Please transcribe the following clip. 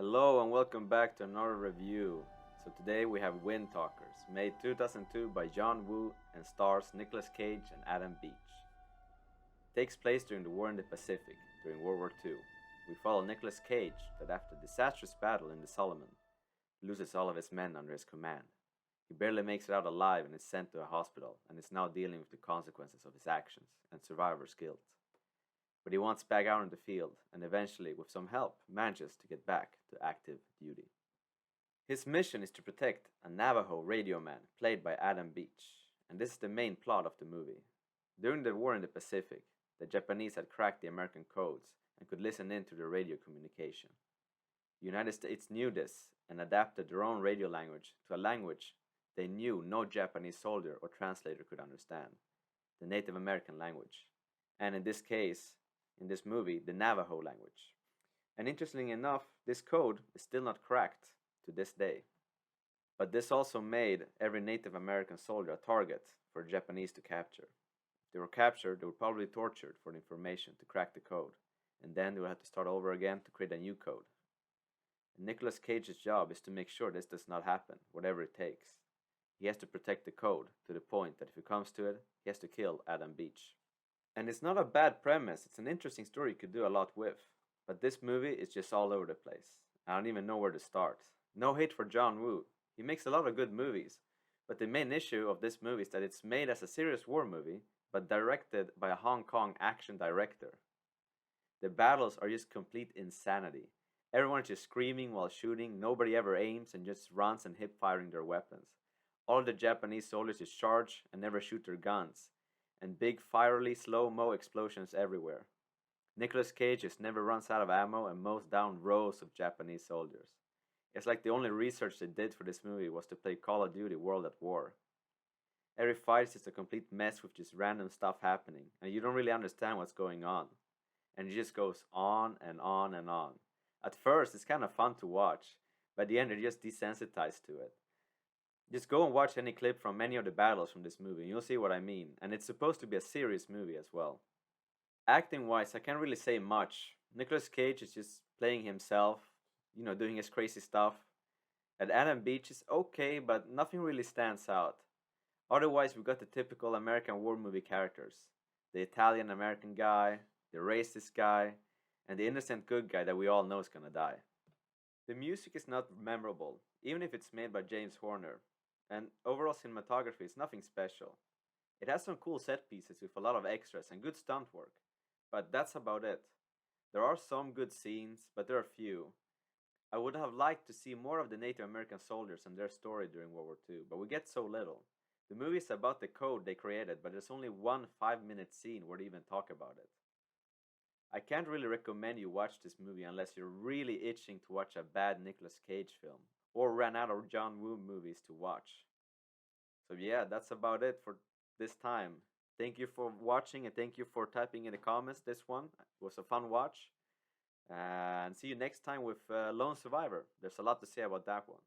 Hello and welcome back to another review. So today we have Windtalkers, made 2002 by John Woo and stars Nicolas Cage and Adam Beach. It takes place during the war in the Pacific, during World War II. We follow Nicolas Cage that after a disastrous battle in the Solomon, loses all of his men under his command. He barely makes it out alive and is sent to a hospital and is now dealing with the consequences of his actions and survivor's guilt. But he wants back out in the field and eventually, with some help, manages to get back to active duty. His mission is to protect a Navajo radio man played by Adam Beach, and this is the main plot of the movie. During the war in the Pacific, the Japanese had cracked the American codes and could listen in to the radio communication. The United States knew this and adapted their own radio language to a language they knew no Japanese soldier or translator could understand, the Native American language, and in this case, in this movie, the Navajo language. And interestingly enough, this code is still not cracked to this day. But this also made every Native American soldier a target for the Japanese to capture. If they were captured, they were probably tortured for the information to crack the code, and then they would have to start over again to create a new code. And Nicolas Cage's job is to make sure this does not happen, whatever it takes. He has to protect the code to the point that if it comes to it, he has to kill Adam Beach. And it's not a bad premise, it's an interesting story you could do a lot with. But this movie is just all over the place. I don't even know where to start. No hate for John Woo. He makes a lot of good movies. But the main issue of this movie is that it's made as a serious war movie, but directed by a Hong Kong action director. The battles are just complete insanity. Everyone is just screaming while shooting, nobody ever aims and just runs and hip firing their weapons. All the Japanese soldiers just charge and never shoot their guns, and big fiery slow-mo explosions everywhere. Nicolas Cage just never runs out of ammo and mows down rows of Japanese soldiers. It's like the only research they did for this movie was to play Call of Duty World at War. Every fight is just a complete mess with just random stuff happening, and you don't really understand what's going on. And it just goes on and on and on. At first, it's kind of fun to watch, but at the end, you're just desensitized to it. Just go and watch any clip from any of the battles from this movie, and you'll see what I mean. And it's supposed to be a serious movie as well. Acting wise, I can't really say much. Nicolas Cage is just playing himself, doing his crazy stuff. And Adam Beach is okay, but nothing really stands out. Otherwise, we've got the typical American war movie characters: the Italian American guy, the racist guy, and the innocent good guy that we all know is gonna die. The music is not memorable, even if it's made by James Horner, and overall cinematography is nothing special. It has some cool set pieces with a lot of extras and good stunt work, but that's about it. There are some good scenes, but there are few. I would have liked to see more of the Native American soldiers and their story during World War II, but we get so little. The movie is about the code they created, but there's only one 5-minute scene where they even talk about it. I can't really recommend you watch this movie unless you're really itching to watch a bad Nicolas Cage film or ran out of John Woo movies to watch. So yeah, that's about it for this time. Thank you for watching and thank you for typing in the comments this one. It was a fun watch. And see you next time with Lone Survivor. There's a lot to say about that one.